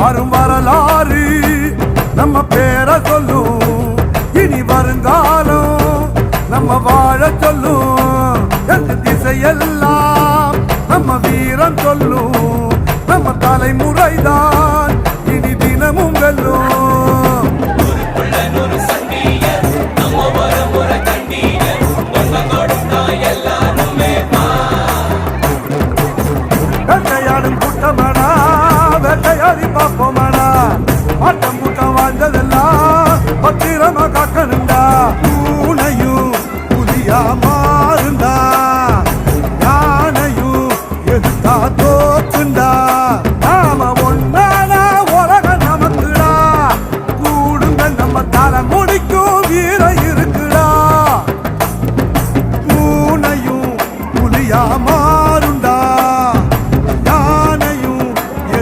வரும் வரலாறு நம்ம பேரை சொல்லும். இனி வருங்காலம் நம்ம வாழ சொல்லும். எந்த திசையெல்லாம் நம்ம வீரம் சொல்லும். நம்ம தலைமுறைதான் இனி தினமும் வெல்லும். வேட்டையாடும் கூட்டமடா வேட்டையாடி பார்ப்போம்.